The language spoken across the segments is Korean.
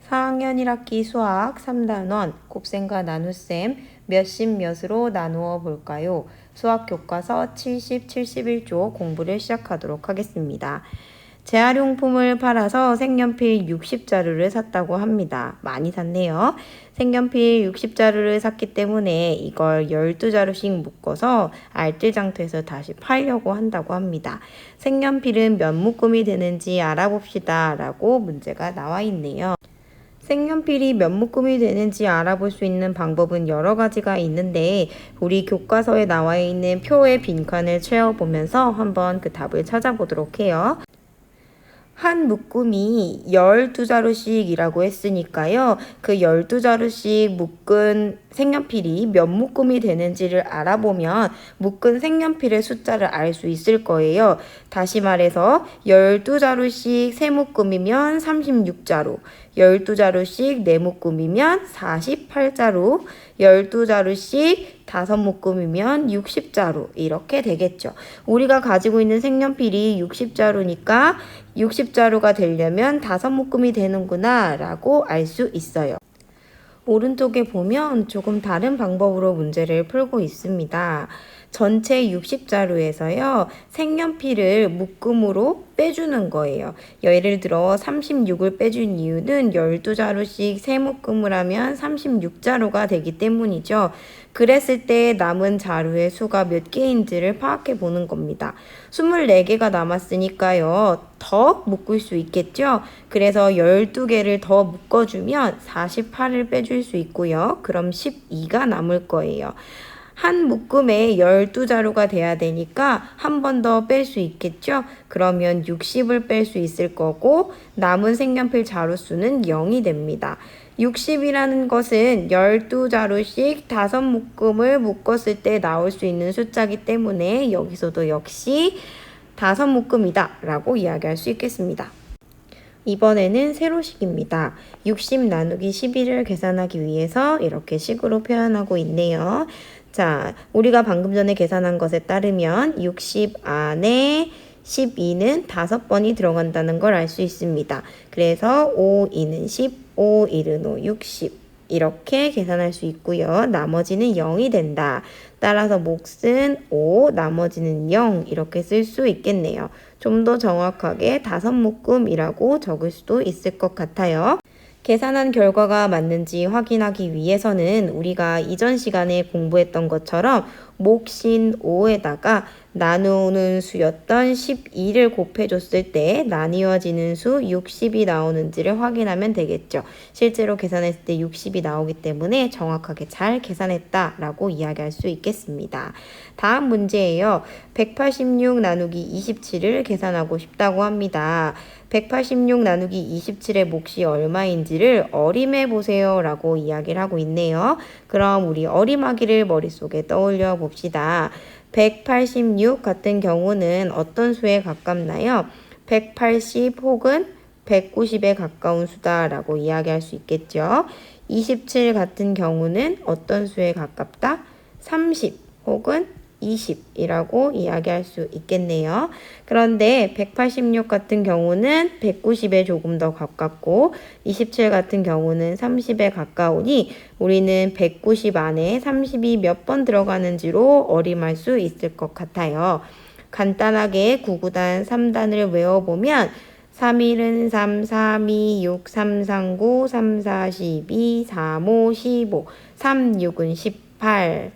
4학년 1학기 수학 3단원 곱셈과 나눗셈 몇십 몇으로 나누어 볼까요? 수학 교과서 70, 71조 공부를 시작하도록 하겠습니다. 재활용품을 팔아서 색연필 60자루를 샀다고 합니다. 많이 샀네요. 색연필 60자루를 샀기 때문에 이걸 12자루씩 묶어서 알뜰장터에서 다시 팔려고 한다고 합니다. 색연필은 몇 묶음이 되는지 알아봅시다 라고 문제가 나와 있네요. 색연필이 몇 묶음이 되는지 알아볼 수 있는 방법은 여러 가지가 있는데 우리 교과서에 나와 있는 표의 빈칸을 채워보면서 한번 그 답을 찾아보도록 해요. 한 묶음이 12자루씩이라고 했으니까요. 그 12자루씩 묶은 색연필이 몇 묶음이 되는지를 알아보면 묶은 색연필의 숫자를 알 수 있을 거예요. 다시 말해서 12자루씩 3묶음이면 36자루, 12자루씩 4묶음이면 48자루, 12자루씩 5묶음이면 60자루 이렇게 되겠죠. 우리가 가지고 있는 색연필이 60자루니까 60자루가 되려면 5묶음이 되는구나 라고 알 수 있어요. 오른쪽에 보면 조금 다른 방법으로 문제를 풀고 있습니다. 전체 60자루에서요. 색연필을 묶음으로 빼주는 거예요. 예를 들어 36을 빼준 이유는 12자루씩 3묶음을 하면 36자루가 되기 때문이죠. 그랬을 때 남은 자루의 수가 몇 개인지를 파악해 보는 겁니다. 24개가 남았으니까요. 더 묶을 수 있겠죠? 그래서 12개를 더 묶어주면 48을 빼줄 수 있고요. 그럼 12가 남을 거예요. 한 묶음에 12자루가 돼야 되니까 한 번 더 뺄 수 있겠죠? 그러면 60을 뺄 수 있을 거고 남은 색연필 자루 수는 0이 됩니다. 60이라는 것은 12자루씩 5묶음을 묶었을 때 나올 수 있는 숫자이기 때문에 여기서도 역시 5묶음이다 라고 이야기할 수 있겠습니다. 이번에는 세로식입니다. 60 나누기 11을 계산하기 위해서 이렇게 식으로 표현하고 있네요. 자, 우리가 방금 전에 계산한 것에 따르면 60 안에 12는 5번이 들어간다는 걸 알 수 있습니다. 그래서 5, 2는 10, 5, 1은 5, 60 이렇게 계산할 수 있고요. 나머지는 0이 된다. 따라서 몫은 5, 나머지는 0 이렇게 쓸 수 있겠네요. 좀 더 정확하게 5묶음이라고 적을 수도 있을 것 같아요. 계산한 결과가 맞는지 확인하기 위해서는 우리가 이전 시간에 공부했던 것처럼 몫인 5에다가 나누는 수였던 12를 곱해줬을 때 나뉘어지는 수 60이 나오는지를 확인하면 되겠죠. 실제로 계산했을 때 60이 나오기 때문에 정확하게 잘 계산했다라고 이야기할 수 있겠습니다. 다음 문제예요. 186 나누기 27을 계산하고 싶다고 합니다. 186 나누기 27의 몫이 얼마인지를 어림해 보세요 라고 이야기를 하고 있네요. 그럼 우리 어림하기를 머릿속에 떠올려 봅시다. 186 같은 경우는 어떤 수에 가깝나요? 180 혹은 190에 가까운 수다라고 이야기할 수 있겠죠. 27 같은 경우는 어떤 수에 가깝다? 30 혹은 20이라고 이야기할 수 있겠네요. 그런데 186 같은 경우는 190에 조금 더 가깝고 27 같은 경우는 30에 가까우니 우리는 190 안에 30이 몇 번 들어가는지로 어림할 수 있을 것 같아요. 간단하게 9구단 3단을 외워보면 3일은 3, 3, 2, 6, 3, 3, 9, 3, 4, 12, 3, 5, 15, 3, 6은 18,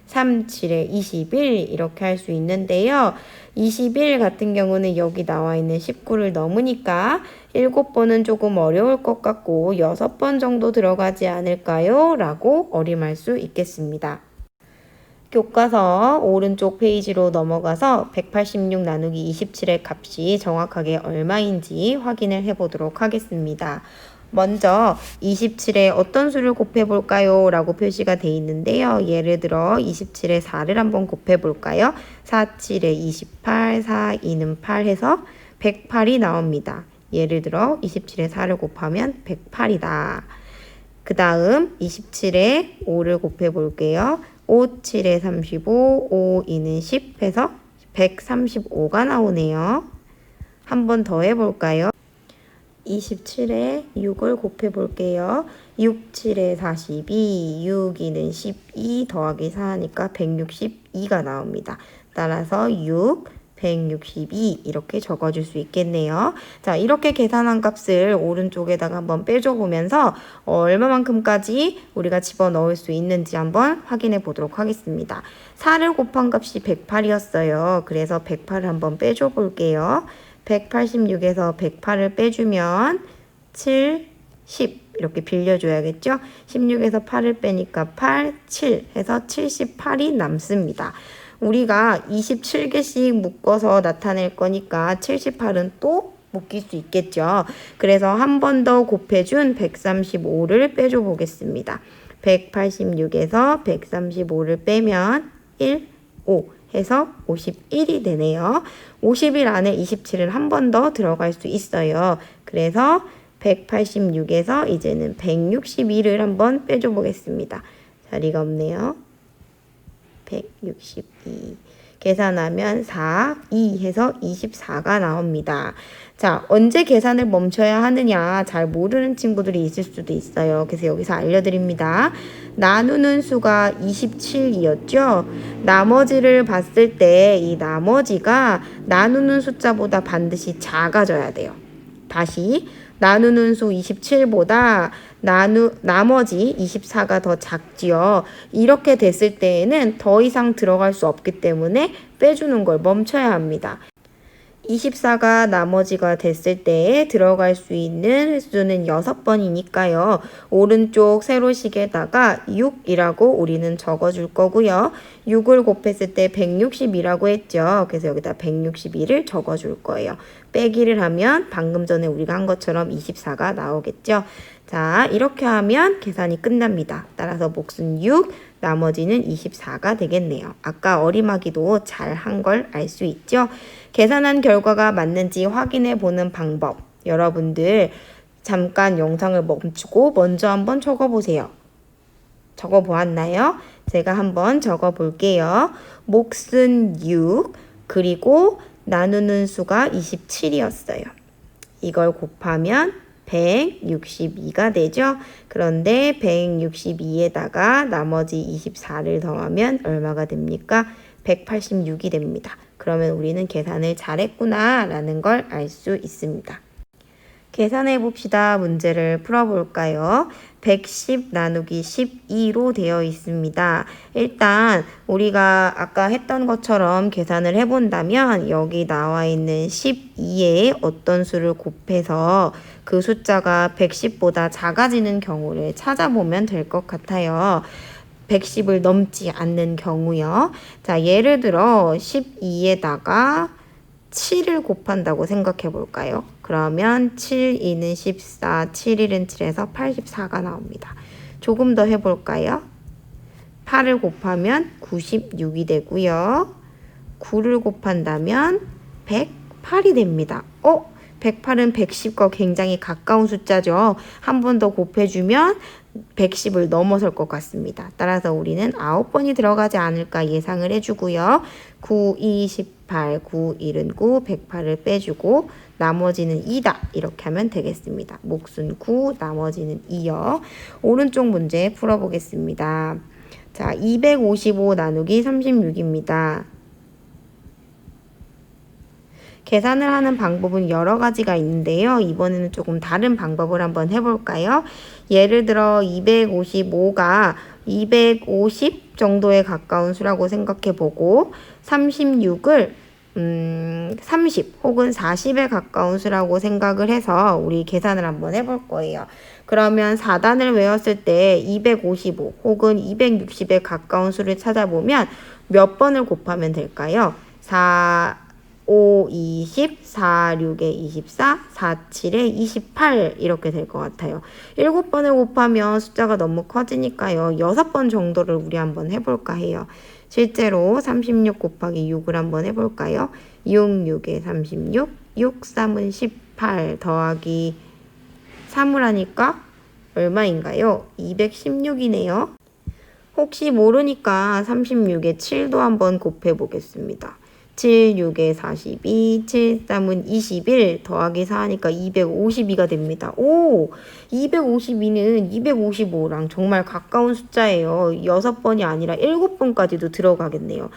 3, 7에 21 이렇게 할 수 있는데요. 21 같은 경우는 여기 나와 있는 19를 넘으니까 7번은 조금 어려울 것 같고 6번 정도 들어가지 않을까요? 라고 어림할 수 있겠습니다. 교과서 오른쪽 페이지로 넘어가서 186 나누기 27의 값이 정확하게 얼마인지 확인을 해보도록 하겠습니다. 먼저 27에 어떤 수를 곱해볼까요? 라고 표시가 돼 있는데요. 예를 들어 27에 4를 한번 곱해볼까요? 4, 7에 28, 4, 2는 8 해서 108이 나옵니다. 예를 들어 27에 4를 곱하면 108이다. 그 다음 27에 5를 곱해볼게요. 5, 7에 35, 5, 2는 10 해서 135가 나오네요. 한 번 더 해볼까요? 27에 6을 곱해 볼게요. 6, 7에 42, 6, 2는 12 더하기 4하니까 162가 나옵니다. 따라서 6, 162 이렇게 적어줄 수 있겠네요. 자, 이렇게 계산한 값을 오른쪽에다가 한번 빼줘 보면서 얼마만큼까지 우리가 집어넣을 수 있는지 한번 확인해 보도록 하겠습니다. 4를 곱한 값이 108이었어요. 그래서 108을 한번 빼줘 볼게요. 186에서 108을 빼주면 7, 10 이렇게 빌려줘야겠죠? 16에서 8을 빼니까 8, 7 해서 78이 남습니다. 우리가 27개씩 묶어서 나타낼 거니까 78은 또 묶일 수 있겠죠. 그래서 한 번 더 곱해준 135를 빼줘 보겠습니다. 186에서 135를 빼면 1, 5 해서 51이 되네요. 50일 안에 27은 한 번 더 들어갈 수 있어요. 그래서 186에서 이제는 162를 한번 빼줘 보겠습니다. 자리가 없네요. 162 계산하면 4, 2 해서 24가 나옵니다. 자, 언제 계산을 멈춰야 하느냐 잘 모르는 친구들이 있을 수도 있어요. 그래서 여기서 알려드립니다. 나누는 수가 27이었죠. 나머지를 봤을 때 이 나머지가 나누는 숫자보다 반드시 작아져야 돼요. 다시 나누는 수 27보다 나머지 24가 더 작지요. 이렇게 됐을 때에는 더 이상 들어갈 수 없기 때문에 빼주는 걸 멈춰야 합니다. 24가 나머지가 됐을 때에 들어갈 수 있는 횟수는 6번이니까요. 오른쪽 세로식에다가 6이라고 우리는 적어줄 거고요. 6을 곱했을 때 160이라고 했죠. 그래서 여기다 161을 적어줄 거예요. 빼기를 하면 방금 전에 우리가 한 것처럼 24가 나오겠죠. 자, 이렇게 하면 계산이 끝납니다. 따라서 몫은 6, 나머지는 24가 되겠네요. 아까 어림하기도 잘 한 걸 알 수 있죠. 계산한 결과가 맞는지 확인해 보는 방법. 여러분들 잠깐 영상을 멈추고 먼저 한번 적어 보세요. 적어 보았나요? 제가 한번 적어 볼게요. 몫은 6, 그리고 나누는 수가 27이었어요. 이걸 곱하면 162가 되죠. 그런데 162에다가 나머지 24를 더하면 얼마가 됩니까? 186이 됩니다. 그러면 우리는 계산을 잘했구나 라는 걸 알 수 있습니다. 계산해 봅시다. 문제를 풀어볼까요? 110 나누기 12로 되어 있습니다. 일단 우리가 아까 했던 것처럼 계산을 해본다면 여기 나와 있는 12에 어떤 수를 곱해서 그 숫자가 110보다 작아지는 경우를 찾아보면 될 것 같아요. 110을 넘지 않는 경우요. 자, 예를 들어 12에다가 7을 곱한다고 생각해 볼까요? 그러면 7, 2는 14, 7, 1은 7에서 84가 나옵니다. 조금 더 해볼까요? 8을 곱하면 96이 되고요. 9를 곱한다면 108이 됩니다. 108은 110과 굉장히 가까운 숫자죠. 한 번 더 곱해주면 110을 넘어설 것 같습니다. 따라서 우리는 9번이 들어가지 않을까 예상을 해주고요. 9, 2, 18, 9, 1은 9, 108을 빼주고 나머지는 2다. 이렇게 하면 되겠습니다. 몫은 9, 나머지는 2요. 오른쪽 문제 풀어보겠습니다. 자, 255 나누기 36입니다. 계산을 하는 방법은 여러 가지가 있는데요. 이번에는 조금 다른 방법을 한번 해볼까요? 예를 들어 255가 250 정도에 가까운 수라고 생각해보고 36을 30 혹은 40에 가까운 수라고 생각을 해서 우리 계산을 한번 해볼 거예요. 그러면 4단을 외웠을 때 255 혹은 260에 가까운 수를 찾아보면 몇 번을 곱하면 될까요? 5, 20, 4, 6에 24, 4, 7에 28 이렇게 될 것 같아요. 7번을 곱하면 숫자가 너무 커지니까요. 6번 정도를 우리 한번 해볼까 해요. 실제로 36 곱하기 6을 한번 해볼까요? 6, 6에 36, 6, 3은 18 더하기 3을 하니까 얼마인가요? 216이네요. 혹시 모르니까 36에 7도 한번 곱해 보겠습니다. 7, 6에 42, 7, 3은 21, 더하기 4 하니까 252가 됩니다. 오! 252는 255랑 정말 가까운 숫자예요. 6번이 아니라 7번까지도 들어가겠네요.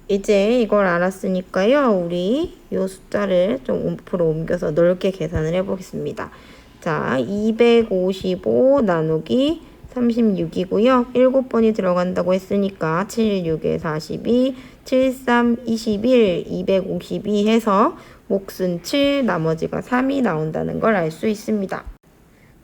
이제 이걸 알았으니까요. 우리 이 숫자를 좀 앞으로 옮겨서 넓게 계산을 해보겠습니다. 자, 255 나누기 36이고요. 7번이 들어간다고 했으니까 7, 6에 42, 7, 3, 21, 252 해서 몫은 7, 나머지가 3이 나온다는 걸 알 수 있습니다.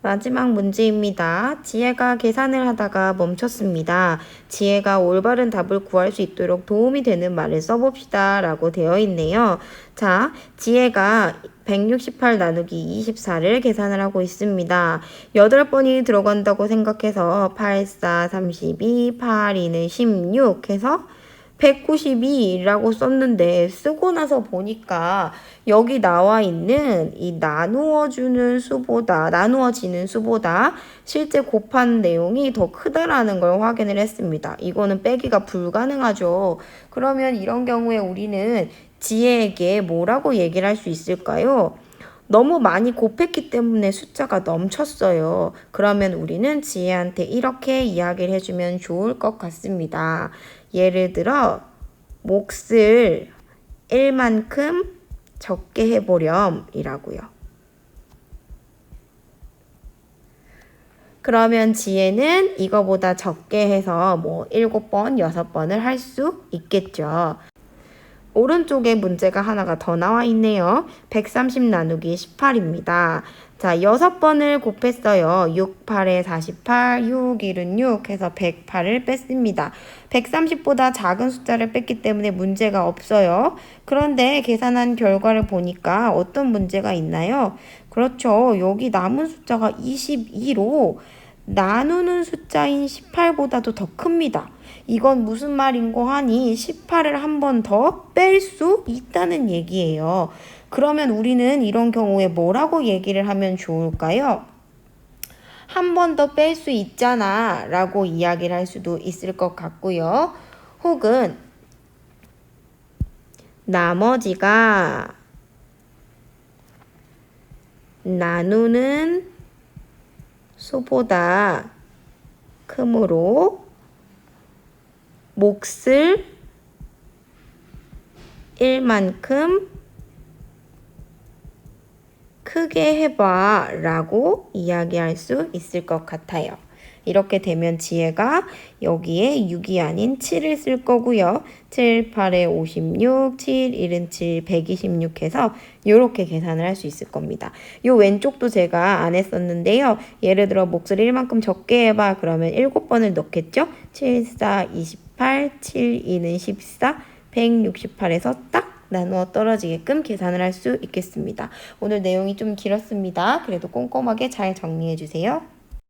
마지막 문제입니다. 지혜가 계산을 하다가 멈췄습니다. 지혜가 올바른 답을 구할 수 있도록 도움이 되는 말을 써봅시다 라고 되어 있네요. 자, 지혜가 168 나누기 24를 계산을 하고 있습니다. 8번이 들어간다고 생각해서 8, 4, 32, 8, 2는 16 해서 192라고 썼는데 쓰고 나서 보니까 여기 나와 있는 이 나누어지는 수보다 실제 곱한 내용이 더 크다라는 걸 확인을 했습니다. 이거는 빼기가 불가능하죠. 그러면 이런 경우에 우리는 지혜에게 뭐라고 얘기를 할 수 있을까요? 너무 많이 곱했기 때문에 숫자가 넘쳤어요. 그러면 우리는 지혜한테 이렇게 이야기를 해주면 좋을 것 같습니다. 예를 들어 몫을 1만큼 적게 해보렴 이라고요. 그러면 지혜는 이거보다 적게 해서 뭐 7번, 6번을 할 수 있겠죠. 오른쪽에 문제가 하나가 더 나와 있네요. 130 나누기 18입니다. 자, 6번을 곱했어요. 6, 8에 48, 6, 1은 6 해서 108을 뺐습니다. 130보다 작은 숫자를 뺐기 때문에 문제가 없어요. 그런데 계산한 결과를 보니까 어떤 문제가 있나요? 그렇죠. 여기 남은 숫자가 22로 나누는 숫자인 18보다도 더 큽니다. 이건 무슨 말인고 하니 18을 한 번 더 뺄 수 있다는 얘기예요. 그러면 우리는 이런 경우에 뭐라고 얘기를 하면 좋을까요? 한 번 더 뺄 수 있잖아 라고 이야기를 할 수도 있을 것 같고요. 혹은 나머지가 나누는 수보다 크므로 몫을 1만큼 크게 해봐 라고 이야기할 수 있을 것 같아요. 이렇게 되면 지혜가 여기에 6이 아닌 7을 쓸 거고요. 7, 8에 56, 7, 1은 7, 126 해서 이렇게 계산을 할 수 있을 겁니다. 요 왼쪽도 제가 안 했었는데요. 예를 들어 몫을 1만큼 적게 해봐. 그러면 7번을 넣겠죠. 7, 4, 28, 7, 2는 14, 168에서 딱 나누어 떨어지게끔 계산을 할 수 있겠습니다. 오늘 내용이 좀 길었습니다. 그래도 꼼꼼하게 잘 정리해 주세요.